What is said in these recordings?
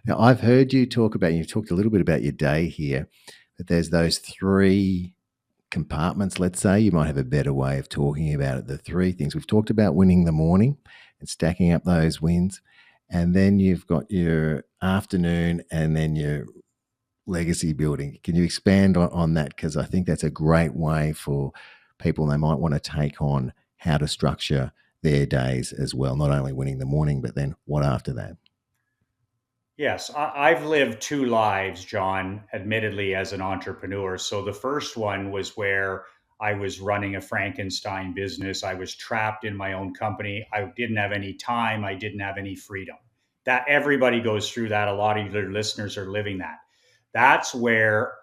Now, I've heard you talk about, you've talked a little bit about your day here, but there's those three compartments, let's say. You might have a better way of talking about it. The three things we've talked about: winning the morning and stacking up those wins. And then you've got your afternoon and then your legacy building. Can you expand on that? Because I think that's a great way for people. They might want to take on how to structure their days as well, not only winning the morning, but then what after that? Yes, I've lived two lives, John, admittedly, as an entrepreneur. So the first one was where I was running a Frankenstein business. I was trapped in my own company. I didn't have any time. I didn't have any freedom. That everybody goes through that. A lot of your listeners are living that. That's where,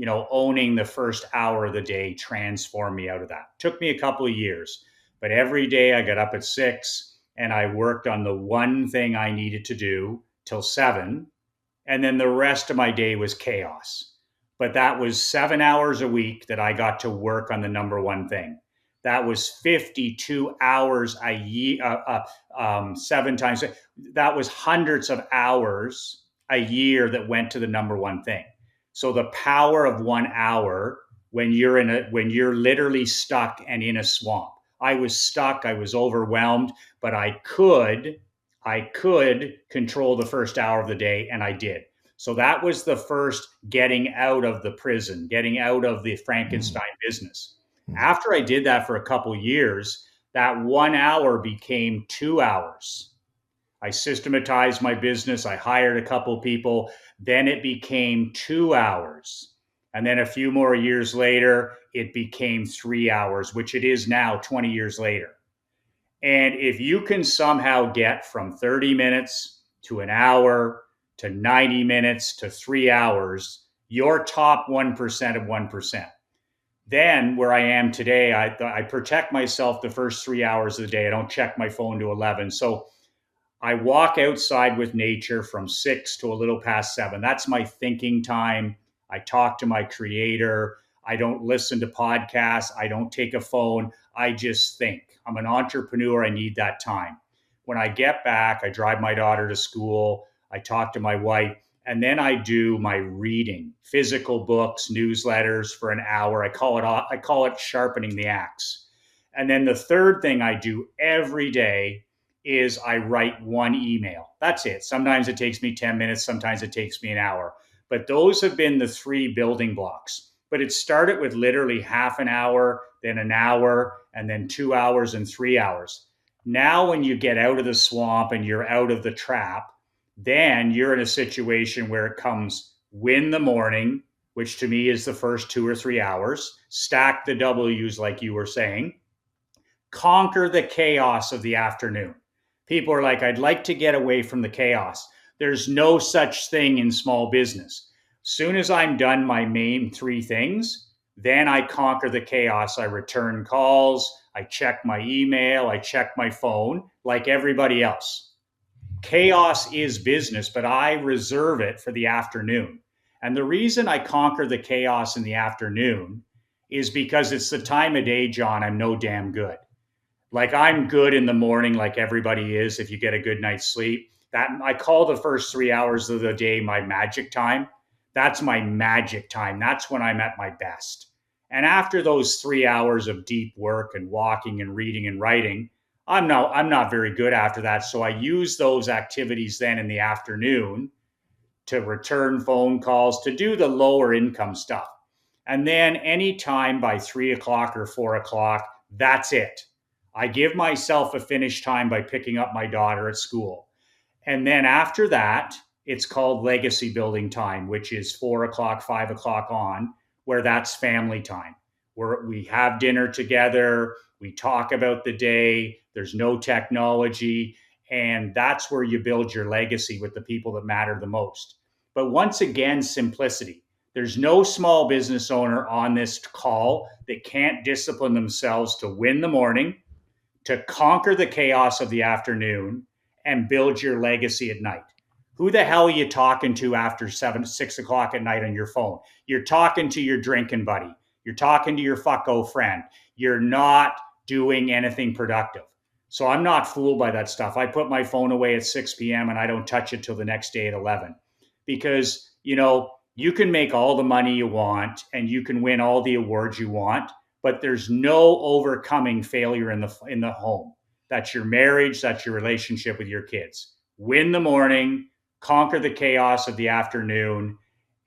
owning the first hour of the day transformed me out of that. Took me a couple of years, but every day I got up at 6 and I worked on the one thing I needed to do till 7, and then the rest of my day was chaos. But that was 7 hours a week that I got to work on the number one thing. That was 52 hours a year, 7 times. That was hundreds of hours a year that went to the number one thing. So the power of 1 hour when you're literally stuck and in a swamp. I was stuck, I was overwhelmed, but I could control the first hour of the day, and I did. So that was the first getting out of the prison, getting out of the Mm, Frankenstein business. mm, After I did that for a couple years, that 1 hour became 2 hours. I systematized my business. I hired a couple people. Then it became 2 hours. And then a few more years later, it became 3 hours, which it is now, 20 years later. And if you can somehow get from 30 minutes to an hour to 90 minutes to 3 hours, you're top 1% of 1%. Then, where I am today, I protect myself the first 3 hours of the day. I don't check my phone to 11. So I walk outside with nature from 6 to a little past 7. That's my thinking time. I talk to my creator. I don't listen to podcasts. I don't take a phone. I just think. I'm an entrepreneur. I need that time. When I get back, I drive my daughter to school. I talk to my wife. And then I do my reading, physical books, newsletters for an hour. I call it sharpening the axe. And then the third thing I do every day is I write one email. That's it. Sometimes it takes me 10 minutes, sometimes it takes me an hour. But those have been the three building blocks. But it started with literally half an hour, then an hour, and then 2 hours and 3 hours. Now, when you get out of the swamp and you're out of the trap, then you're in a situation where it comes win the morning, which to me is the first 2 or 3 hours, stack the W's, like you were saying, conquer the chaos of the afternoon. People are like, I'd like to get away from the chaos. There's no such thing in small business. Soon as I'm done my main three things, then I conquer the chaos. I return calls, I check my email, I check my phone like everybody else. Chaos is business, but I reserve it for the afternoon. And the reason I conquer the chaos in the afternoon is because it's the time of day, John, I'm no damn good. Like I'm good in the morning, like everybody is, if you get a good night's sleep. That I call the first 3 hours of the day my magic time. That's my magic time. That's when I'm at my best. And after those 3 hours of deep work and walking and reading and writing, I'm not very good after that. So I use those activities then in the afternoon to return phone calls, to do the lower income stuff. And then anytime by 3 o'clock or 4 o'clock, that's it. I give myself a finish time by picking up my daughter at school. And then after that, it's called legacy building time, which is 4 o'clock, 5 o'clock on, where that's family time, where we have dinner together, we talk about the day, there's no technology, and that's where you build your legacy with the people that matter the most. But once again, simplicity. There's no small business owner on this call that can't discipline themselves to win the morning, to conquer the chaos of the afternoon, and build your legacy at night. Who the hell are you talking to after 6 o'clock at night on your phone? You're talking to your drinking buddy. You're talking to your fucko friend. You're not doing anything productive. So I'm not fooled by that stuff. I put my phone away at 6 p.m. and I don't touch it till the next day at 11. because, you can make all the money you want and you can win all the awards you want, but there's no overcoming failure in the home. That's your marriage, that's your relationship with your kids. Win the morning, conquer the chaos of the afternoon,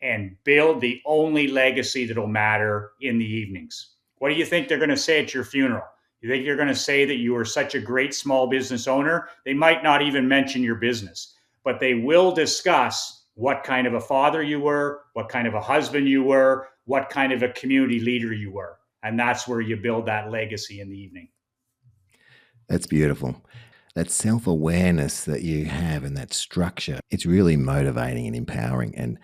and build the only legacy that'll matter in the evenings. What do you think they're going to say at your funeral? You think you're going to say that you were such a great small business owner? They might not even mention your business, but they will discuss what kind of a father you were, what kind of a husband you were, what kind of a community leader you were. And that's where you build that legacy in the evening. That's beautiful. That self awareness that you have and that structure, it's really motivating and empowering. And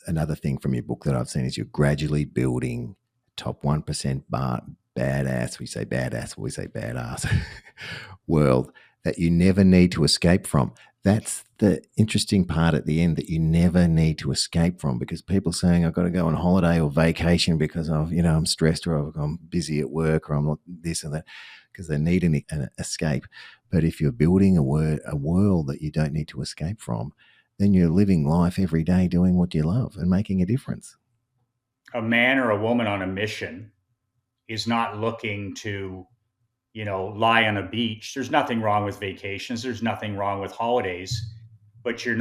another thing from your book that I've seen is you're gradually building top 1% badass, we say badass, we say badass world that you never need to escape from. That's the interesting part at the end, that you never need to escape from, because people saying I've got to go on holiday or vacation because I'm stressed, or I'm busy at work, or I'm not this and that, because they need an escape. But if you're building a world that you don't need to escape from, then you're living life every day doing what you love and making a difference. A man or a woman on a mission is not looking to, lie on a beach. There's nothing wrong with vacations. There's nothing wrong with holidays, but you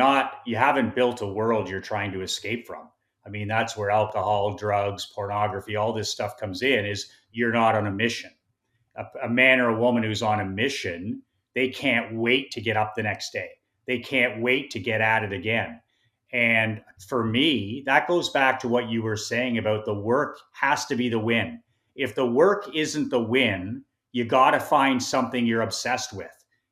haven't built a world you're trying to escape from. I mean, that's where alcohol, drugs, pornography, all this stuff comes in, is you're not on a mission. A man or a woman who's on a mission, they can't wait to get up the next day. They can't wait to get at it again. And for me, that goes back to what you were saying about the work has to be the win. If the work isn't the win, you got to find something you're obsessed with.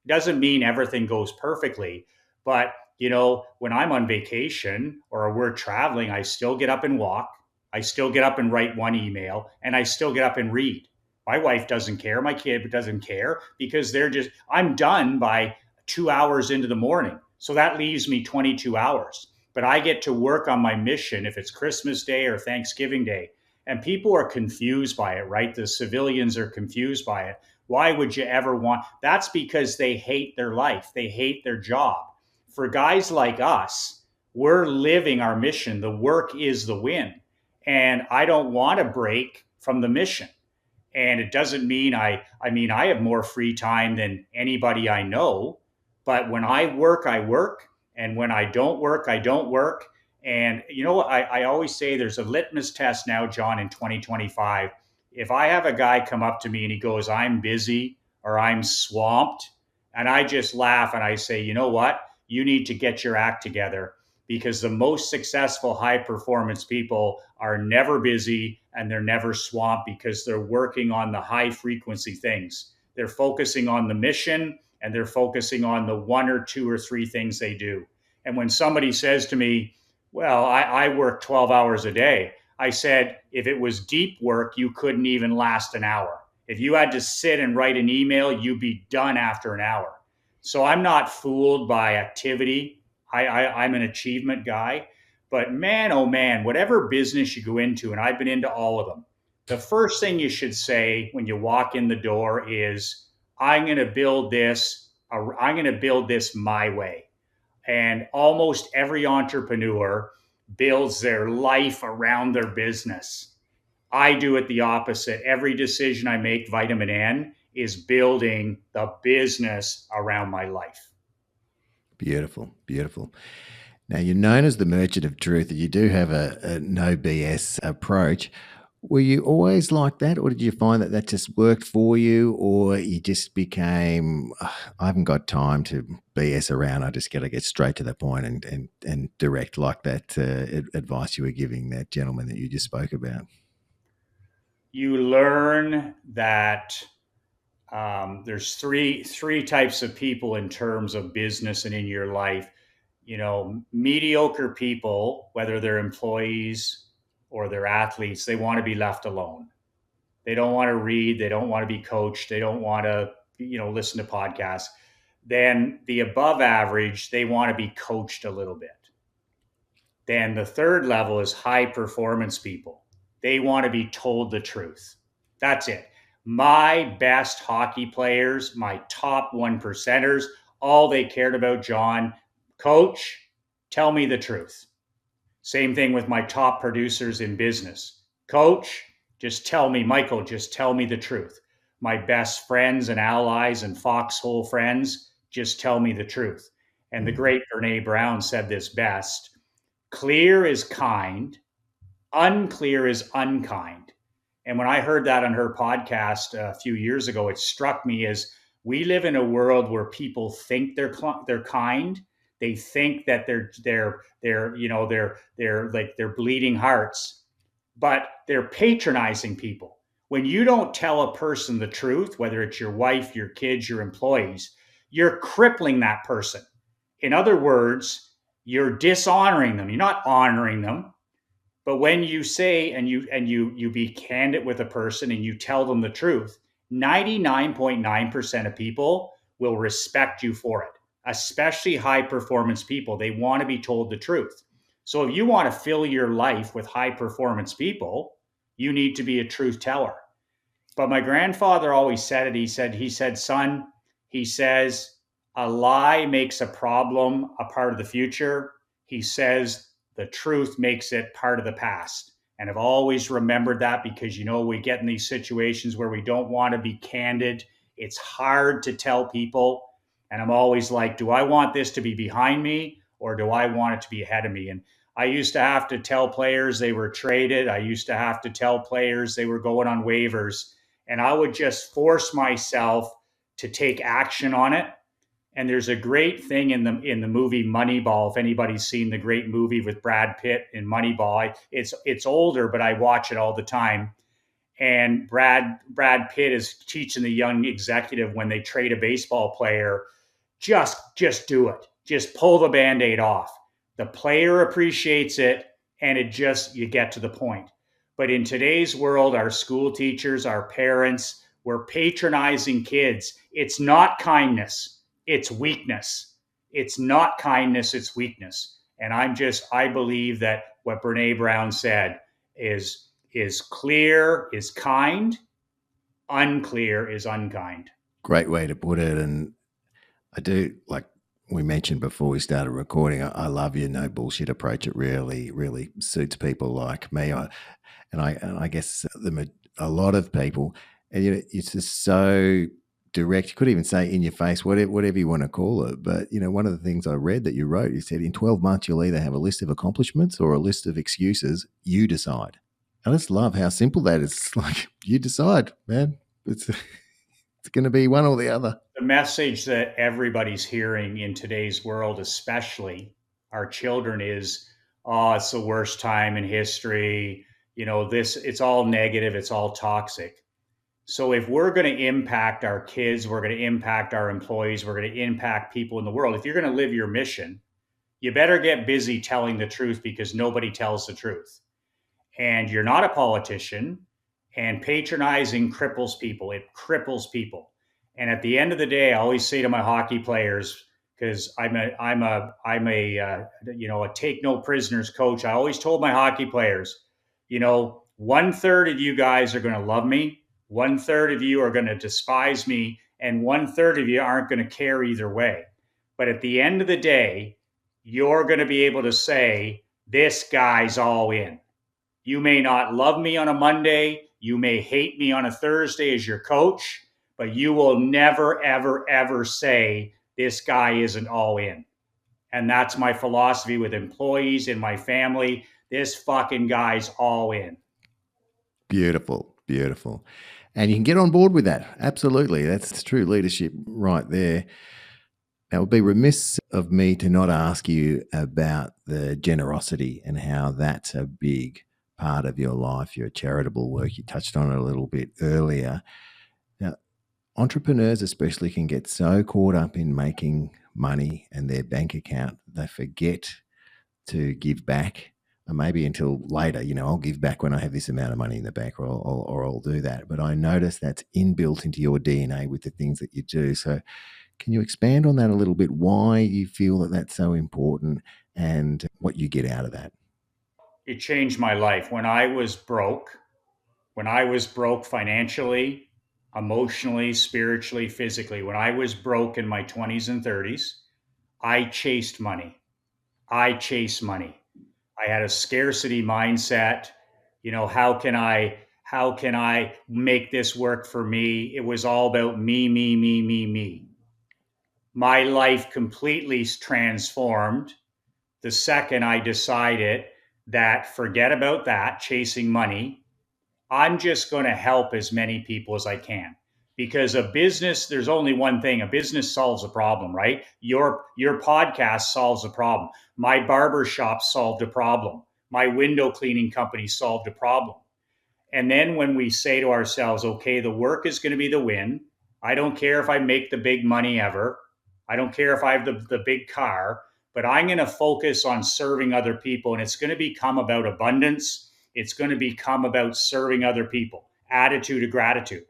It doesn't mean everything goes perfectly, but when I'm on vacation or we're traveling, I still get up and walk. I still get up and write one email, and I still get up and read. My wife doesn't care. My kid doesn't care, because I'm done by 2 hours into the morning. So that leaves me 22 hours. But I get to work on my mission if it's Christmas Day or Thanksgiving Day. And people are confused by it, right? The civilians are confused by it. Why would you ever want? That's because they hate their life, they hate their job. For guys like us, we're living our mission. The work is the win. And I don't want to break from the mission. And it doesn't mean I have more free time than anybody I know, but when I work, and when I don't work, I don't work. And I always say there's a litmus test now, John, in 2025. If I have a guy come up to me and he goes, I'm busy or I'm swamped, and I just laugh and I say, you know what? You need to get your act together, because the most successful high performance people are never busy and they're never swamped, because they're working on the high frequency things. They're focusing on the mission, and they're focusing on the one or two or three things they do. And when somebody says to me, well, I work 12 hours a day, I said, if it was deep work, you couldn't even last an hour. If you had to sit and write an email, you'd be done after an hour. So I'm not fooled by activity. I'm an achievement guy. But man, oh man, whatever business you go into, and I've been into all of them, the first thing you should say when you walk in the door is, I'm going to build this. I'm going to build this my way. And almost every entrepreneur builds their life around their business. I do it the opposite. Every decision I make, vitamin N, is building the business around my life. Beautiful, beautiful. Now, you're known as the merchant of truth. You do have a no BS approach. Were you always like that, or did you find that just worked for you, or you just became, I haven't got time to BS around. I just got to get straight to the point and direct, like that advice you were giving that gentleman that you just spoke about? You learn that there's three types of people in terms of business and in your life. Mediocre people, whether they're employees or they're athletes, they want to be left alone. They don't want to read. They don't want to be coached. They don't want to, listen to podcasts. Then the above average, they want to be coached a little bit. Then the third level is high performance people. They want to be told the truth. That's it. My best hockey players, my top one percenters, all they cared about, John, coach, tell me the truth. Same thing with my top producers in business. Coach, just tell me, Michael, just tell me the truth. My best friends and allies and foxhole friends, just tell me the truth. And the Mm. great Brene Brown said this best: clear is kind, unclear is unkind. And when I heard that on her podcast a few years ago, it struck me as we live in a world where people think they're kind. They think that they're bleeding hearts, but they're patronizing people. When you don't tell a person the truth, whether it's your wife, your kids, your employees, you're crippling that person. In other words, you're dishonoring them. You're not honoring them. But when you say and you be candid with a person and you tell them the truth, 99.9% of people will respect you for it, especially high performance people. They want to be told the truth. So if you want to fill your life with high performance people, you need to be a truth teller. But my grandfather always said it. He said, son, he says, a lie makes a problem a part of the future. He says the truth makes it part of the past. And I've always remembered that because, we get in these situations where we don't want to be candid. It's hard to tell people. And I'm always like, do I want this to be behind me or do I want it to be ahead of me? And I used to have to tell players they were traded. I used to have to tell players they were going on waivers, and I would just force myself to take action on it. And there's a great thing in the movie Moneyball. If anybody's seen the great movie with Brad Pitt in Moneyball, it's older, but I watch it all the time. And Brad Pitt is teaching the young executive when they trade a baseball player, just do it. Just pull the band-aid off. The player appreciates it, and you get to the point. But in today's world, our school teachers, our parents, we're patronizing kids. It's not kindness, it's weakness. It's not kindness, it's weakness. And I believe that what Brene Brown said is clear is kind, unclear is unkind. Great way to put it. And I do, like we mentioned before we started recording, I love your no bullshit approach. It really, really suits people like me. And I guess a lot of people, and it's just so direct. You could even say in your face, whatever you want to call it. But one of the things I read that you wrote, you said in 12 months you'll either have a list of accomplishments or a list of excuses. You decide. I just love how simple that is. It's like you decide, man. It's going to be one or the other. The message that everybody's hearing in today's world, especially our children, is, oh, it's the worst time in history. It's all negative, it's all toxic. So if we're going to impact our kids, we're going to impact our employees, we're going to impact people in the world. If you're going to live your mission, you better get busy telling the truth because nobody tells the truth. And you're not a politician, and patronizing cripples people. It cripples people. And at the end of the day, I always say to my hockey players, because I'm a take no prisoners coach. I always told my hockey players, 1/3 of you guys are going to love me, 1/3 of you are going to despise me, and 1/3 of you aren't going to care either way. But at the end of the day, you're going to be able to say, this guy's all in. You may not love me on a Monday. You may hate me on a Thursday as your coach, but you will never, ever, ever say this guy isn't all in. And that's my philosophy with employees in my family. This fucking guy's all in. Beautiful, beautiful. And you can get on board with that. Absolutely. That's true leadership right there. Now, it would be remiss of me to not ask you about the generosity and how that's a big part of your life, your charitable work. You touched on it a little bit earlier. Now, entrepreneurs especially can get so caught up in making money and their bank account, they forget to give back. And maybe until later, I'll give back when I have this amount of money in the bank, or I'll do that. But I notice that's inbuilt into your DNA with the things that you do. So can you expand on that a little bit? Why you feel that that's so important and what you get out of that? It changed my life. When I was broke financially, emotionally, spiritually, physically, when I was broke in my 20s and 30s, I chased money. I chase money. I had a scarcity mindset. How can I make this work for me? It was all about me, me, me, me, me. My life completely transformed the second I decided that forget about that, chasing money. I'm just going to help as many people as I can. Because a business, there's only one thing. A business solves a problem, right? Your podcast solves a problem. My barber shop solved a problem. My window cleaning company solved a problem. And then when we say to ourselves, okay, the work is going to be the win. I don't care if I make the big money ever. I don't care if I have the big car, but I'm going to focus on serving other people. And it's going to become about abundance. It's going to become about serving other people, attitude of gratitude.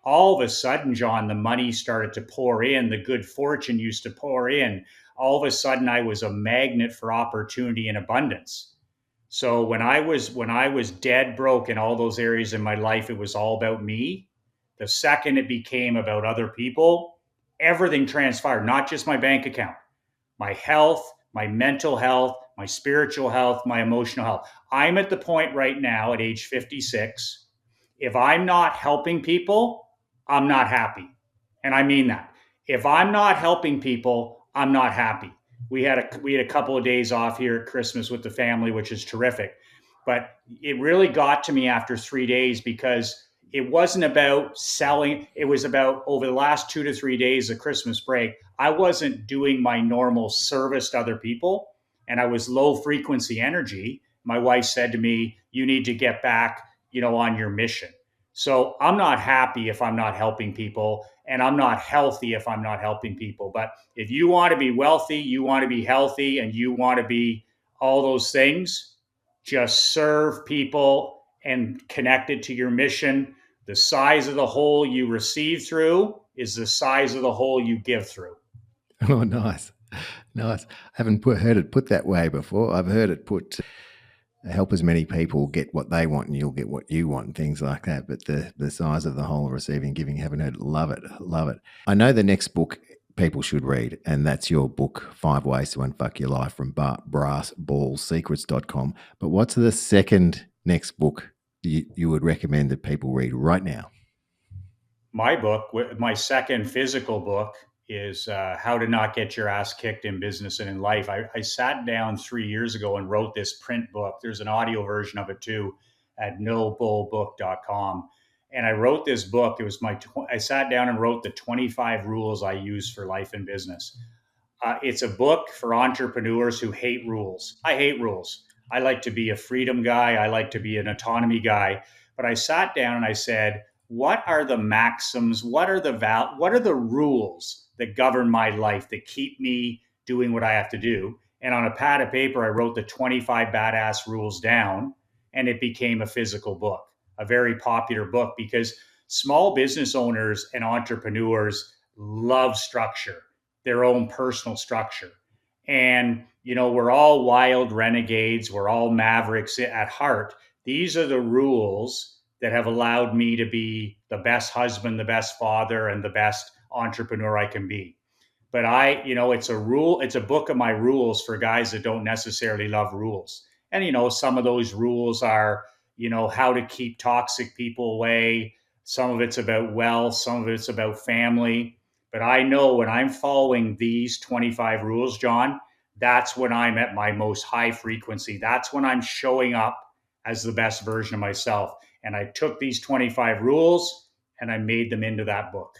All of a sudden, John, the money started to pour in. The good fortune used to pour in. All of a sudden, I was a magnet for opportunity and abundance. So when I was dead broke in all those areas in my life, it was all about me. The second it became about other people, everything transpired, not just my bank account, my health, my mental health, my spiritual health, my emotional health. I'm at the point right now at age 56. If I'm not helping people, I'm not happy. And I mean that. If I'm not helping people, I'm not happy. We had a couple of days off here at Christmas with the family, which is terrific. But it really got to me after 3 days because it wasn't about selling. It was about over the last 2 to 3 days of Christmas break, I wasn't doing my normal service to other people and I was low frequency energy. My wife said to me, you need to get back, on your mission. So I'm not happy if I'm not helping people, and I'm not healthy if I'm not helping people. But if you want to be wealthy, you want to be healthy, and you want to be all those things, just serve people and connect it to your mission. The size of the hole you receive through is the size of the hole you give through. Oh, nice. Nice. I haven't heard it put that way before. I've heard it put help as many people get what they want and you'll get what you want and things like that. But the size of the whole receiving and giving, haven't heard it. Love it. Love it. I know the next book people should read, and that's your book, 5 Ways to Unfuck Your Life from brassballsecrets.com. But what's the second next book you would recommend that people read right now? My book, my second physical book, is How to Not Get Your Ass Kicked in Business and in Life. I sat down 3 years ago and wrote this print book. There's an audio version of it too at nobullbook.com. And I wrote this book. It was I sat down and wrote the 25 rules I use for life and business. It's a book for entrepreneurs who hate rules. I hate rules. I like to be a freedom guy. I like to be an autonomy guy. But I sat down and I said, what are the maxims? What are the rules that govern my life that keep me doing what I have to do? And on a pad of paper, I wrote the 25 badass rules down, and it became a physical book, a very popular book because small business owners and entrepreneurs love structure, their own personal structure. And, we're all wild renegades, we're all mavericks at heart. These are the rules that have allowed me to be the best husband, the best father, and the best entrepreneur I can be. But it's a book of my rules for guys that don't necessarily love rules. And, some of those rules are, how to keep toxic people away. Some of it's about wealth, some of it's about family. But I know when I'm following these 25 rules, John, that's when I'm at my most high frequency. That's when I'm showing up as the best version of myself. And I took these 25 rules and I made them into that book.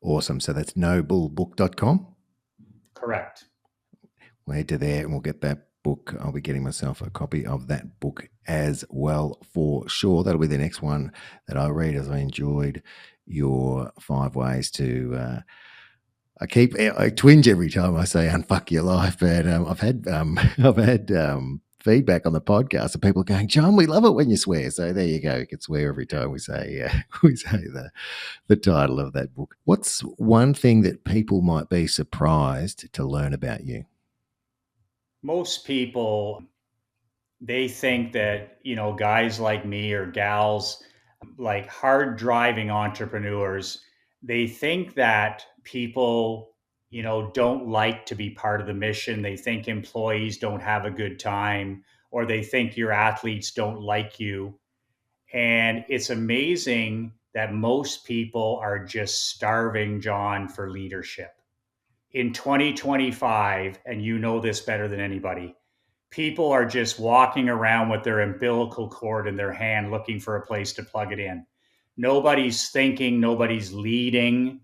Awesome. So that's nobullbook.com. Correct. We'll head to there and we'll get that book. I'll be getting myself a copy of that book as well for sure. That'll be the next one that I read, as I enjoyed your 5 ways to I twinge every time I say unfuck your life, but I've had feedback on the podcast of people going, John, we love it when you swear. So there you go. You can swear every time we say the title of that book. What's one thing that people might be surprised to learn about you? Most people, they think that, guys like me or gals, like hard driving entrepreneurs, they think that people don't like to be part of the mission. They think employees don't have a good time, or they think your athletes don't like you. And it's amazing that most people are just starving, John, for leadership. In 2025, and you know this better than anybody, people are just walking around with their umbilical cord in their hand looking for a place to plug it in. Nobody's thinking, nobody's leading.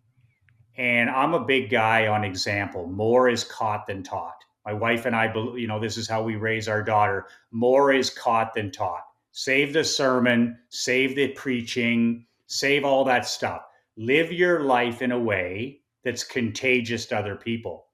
And I'm a big guy on example. More is caught than taught. My wife and I, this is how we raise our daughter. More is caught than taught. Save the sermon, save the preaching, save all that stuff. Live your life in a way that's contagious to other people.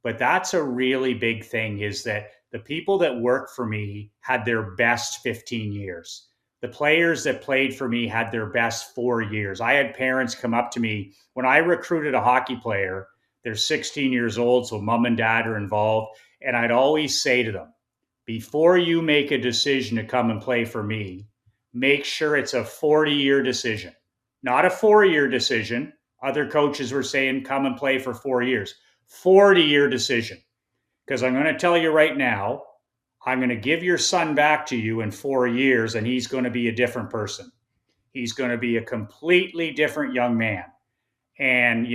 But that's a really big thing, is that the people that work for me had their best 15 years. The players that played for me had their best 4 years. I had parents come up to me when I recruited a hockey player. They're 16 years old, so mom and dad are involved. And I'd always say to them, before you make a decision to come and play for me, make sure it's a 40-year decision, not a 4-year decision. Other coaches were saying, come and play for 4 years. 40-year decision. Because I'm going to tell you right now, I'm going to give your son back to you in 4 years, and he's going to be a different person. He's going to be a completely different young man. And,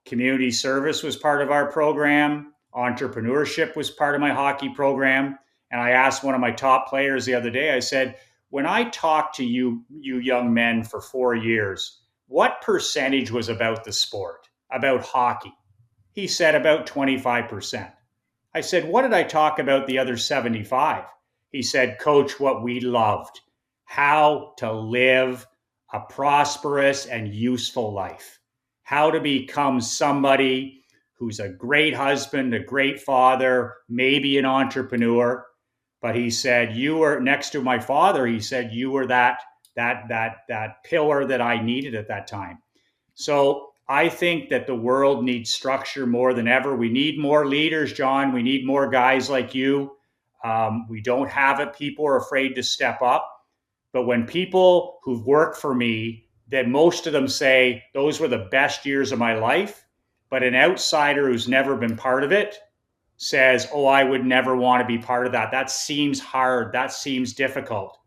community service was part of our program. Entrepreneurship was part of my hockey program. And I asked one of my top players the other day, I said, when I talked to you young men for 4 years, what percentage was about the sport, about hockey? He said about 25%. I said, what did I talk about the other 75? He said, Coach, what we loved, how to live a prosperous and useful life, how to become somebody who's a great husband, a great father, maybe an entrepreneur. But he said, you were next to my father. He said, you were that pillar that I needed at that time. So I think that the world needs structure more than ever. We need more leaders, John. We need more guys like you. We don't have it. People are afraid to step up. But when people who've worked for me, that most of them say those were the best years of my life, but an outsider who's never been part of it says, oh, I would never want to be part of that. That seems hard. That seems difficult.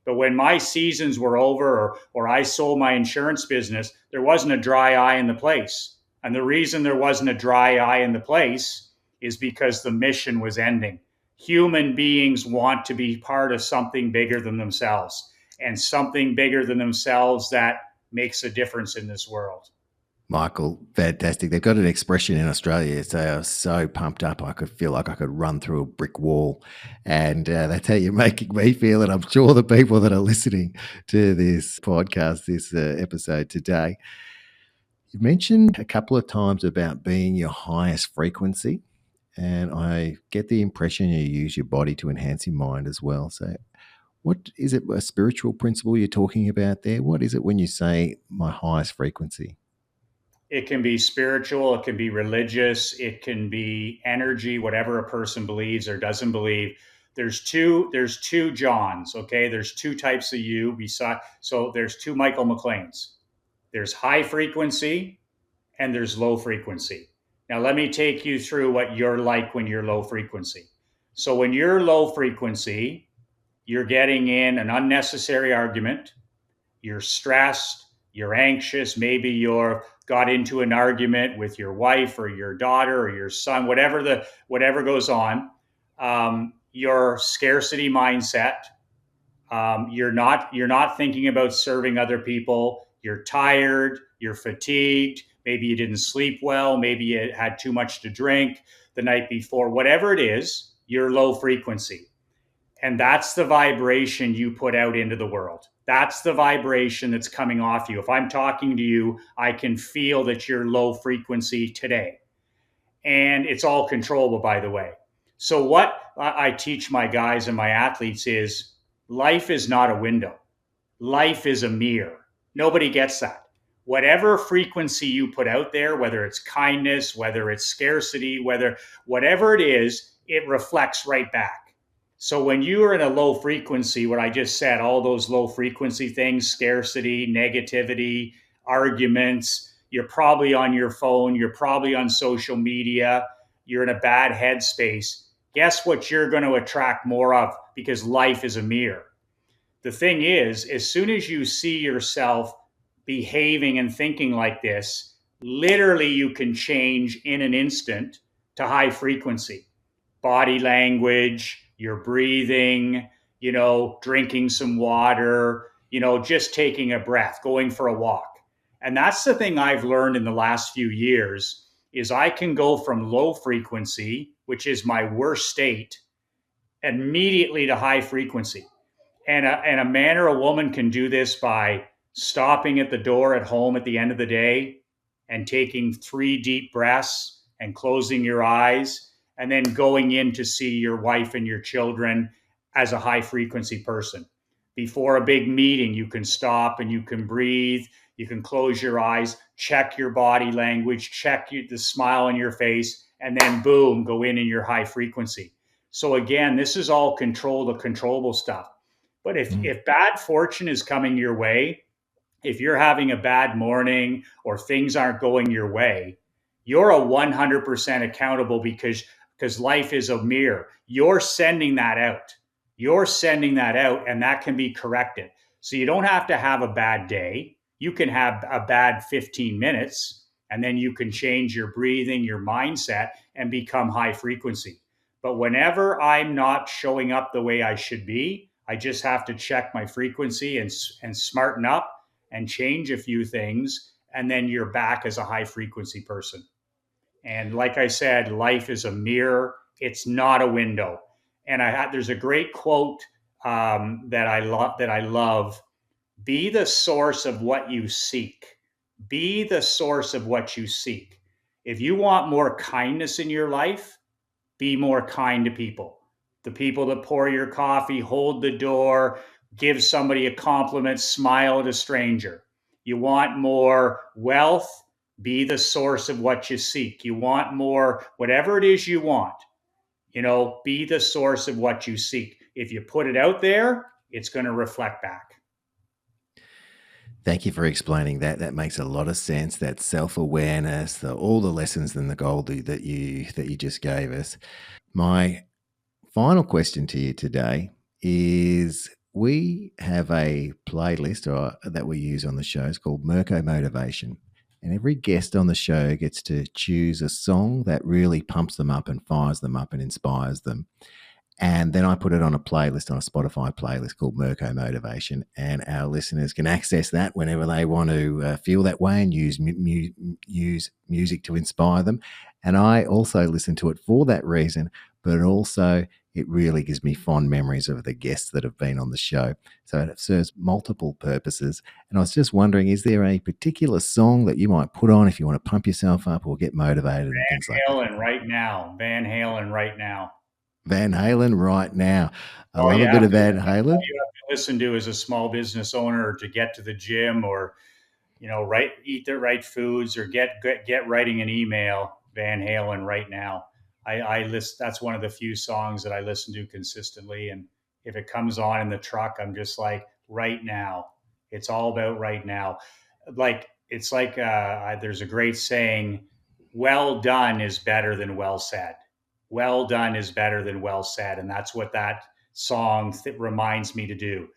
But when my seasons were over, or I sold my insurance business, there wasn't a dry eye in the place. And the reason there wasn't a dry eye in the place is because the mission was ending. Human beings want to be part of something bigger than themselves, and something bigger than themselves that makes a difference in this world. Michael, fantastic. They've got an expression in Australia. They are so pumped up, I could feel like I could run through a brick wall. And that's how you're making me feel. And I'm sure the people that are listening to this podcast, this episode today, you mentioned a couple of times about being your highest frequency. And I get the impression you use your body to enhance your mind as well. So what is it, a spiritual principle you're talking about there? What is it when you say my highest frequency? It can be spiritual, it can be religious, it can be energy, whatever a person believes or doesn't believe. There's two Johns, okay? There's two types of you. So there's two Michael McLeans. There's high frequency and there's low frequency. Now let me take you through what you're like when you're low frequency. So when you're low frequency, you're getting in an unnecessary argument, you're stressed, you're anxious, maybe you're got into an argument with your wife or your daughter or your son, whatever goes on. Your scarcity mindset. You're not thinking about serving other people. You're tired. You're fatigued. Maybe you didn't sleep well. Maybe you had too much to drink the night before. Whatever it is, you're low frequency. And that's the vibration you put out into the world. That's the vibration that's coming off you. If I'm talking to you, I can feel that you're low frequency today. And it's all controllable, by the way. So what I teach my guys and my athletes is life is not a window. Life is a mirror. Nobody gets that. Whatever frequency you put out there, whether it's kindness, whether it's scarcity, whatever it is, it reflects right back. So when you are in a low frequency, what I just said, all those low frequency things, scarcity, negativity, arguments, you're probably on your phone, you're probably on social media, you're in a bad headspace. Guess what you're going to attract more of, because life is a mirror. The thing is, as soon as you see yourself behaving and thinking like this, literally you can change in an instant to high frequency. Body language, your breathing, drinking some water, just taking a breath, going for a walk. And that's the thing I've learned in the last few years is I can go from low frequency, which is my worst state, immediately to high frequency. And a man or a woman can do this by stopping at the door at home at the end of the day and taking 3 deep breaths and closing your eyes and then going in to see your wife and your children as a high frequency person. Before a big meeting, you can stop and you can breathe. You can close your eyes, check your body language, check the smile on your face, and then boom, go in your high frequency. So again, this is all the controllable stuff. But if bad fortune is coming your way, if you're having a bad morning or things aren't going your way, you're a 100% accountable because life is a mirror. You're sending that out. You're sending that out, and that can be corrected. So you don't have to have a bad day. You can have a bad 15 minutes, and then you can change your breathing, your mindset, and become high frequency. But whenever I'm not showing up the way I should be, I just have to check my frequency and smarten up and change a few things, and then you're back as a high frequency person. And like I said, life is a mirror. It's not a window. And there's a great quote that I love. Be the source of what you seek. Be the source of what you seek. If you want more kindness in your life, be more kind to people. The people that pour your coffee, hold the door, give somebody a compliment, smile at a stranger. You want more wealth, be the source of what you seek. You want more, whatever it is you want, be the source of what you seek. If you put it out there, it's going to reflect back. Thank you for explaining that. That makes a lot of sense. That self-awareness, all the lessons and the gold that you just gave us. My final question to you today is, we have a playlist that we use on the show. It's called Merkus Motivation. And every guest on the show gets to choose a song that really pumps them up and fires them up and inspires them. And then I put it on a playlist, on a Spotify playlist called Merkus Motivation. And our listeners can access that whenever they want to feel that way and use music to inspire them. And I also listen to it for that reason, but also it really gives me fond memories of the guests that have been on the show. So it serves multiple purposes. And I was just wondering, is there a particular song that you might put on if you want to pump yourself up or get motivated and things like that? Van Halen right now. Van Halen right now. Van Halen right now. I love a bit of Van Halen. You have to listen to as a small business owner to get to the gym, or eat the right foods, or get writing an email. Van Halen right now. That's one of the few songs that I listen to consistently, and if it comes on in the truck, I'm just like, right now. It's all about right now. There's a great saying, well done is better than well said. Well done is better than well said. And that's what that song reminds me to do.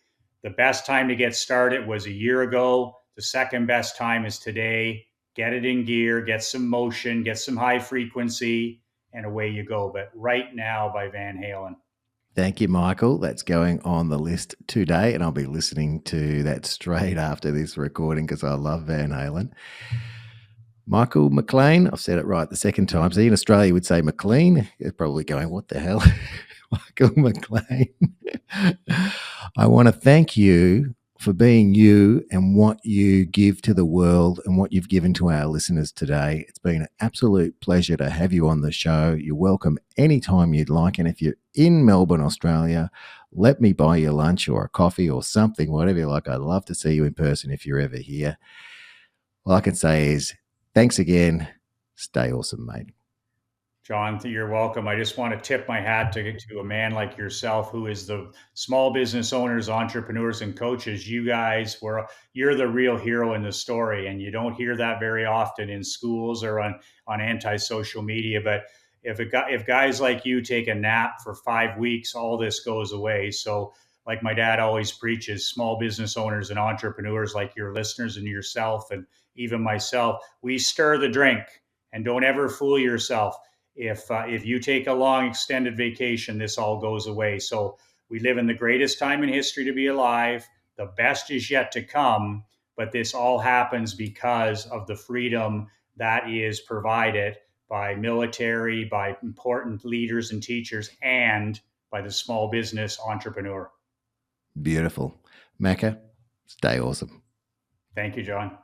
The best time to get started was a year ago. The second best time is today. Get it in gear, get some motion, get some high frequency, and away you go. But Right Now by Van Halen. Thank you, Michael. That's going on the list today, and I'll be listening to that straight after this recording because I love Van Halen. Michael McLean, I've said it right the second time. So in Australia, would say McLean. You're probably going, what the hell? Michael McLean. I want to thank you for being you and what you give to the world and what you've given to our listeners today. It's been an absolute pleasure to have you on the show. You're welcome anytime you'd like. And if you're in Melbourne, Australia, let me buy you lunch or a coffee or something, whatever you like. I'd love to see you in person if you're ever here. All I can say is thanks again. Stay awesome, mate. John, you're welcome. I just want to tip my hat to a man like yourself, who is the small business owners, entrepreneurs, and coaches. You're the real hero in the story, and you don't hear that very often in schools or on anti-social media. But if guys like you take a nap for 5 weeks, all this goes away. So, like my dad always preaches, small business owners and entrepreneurs like your listeners and yourself, and even myself, we stir the drink, and don't ever fool yourself. If you take a long extended vacation, this all goes away. So we live in the greatest time in history to be alive. The best is yet to come, but this all happens because of the freedom that is provided by military, by important leaders and teachers, and by the small business entrepreneur. Beautiful. Macca, stay awesome. Thank you, John.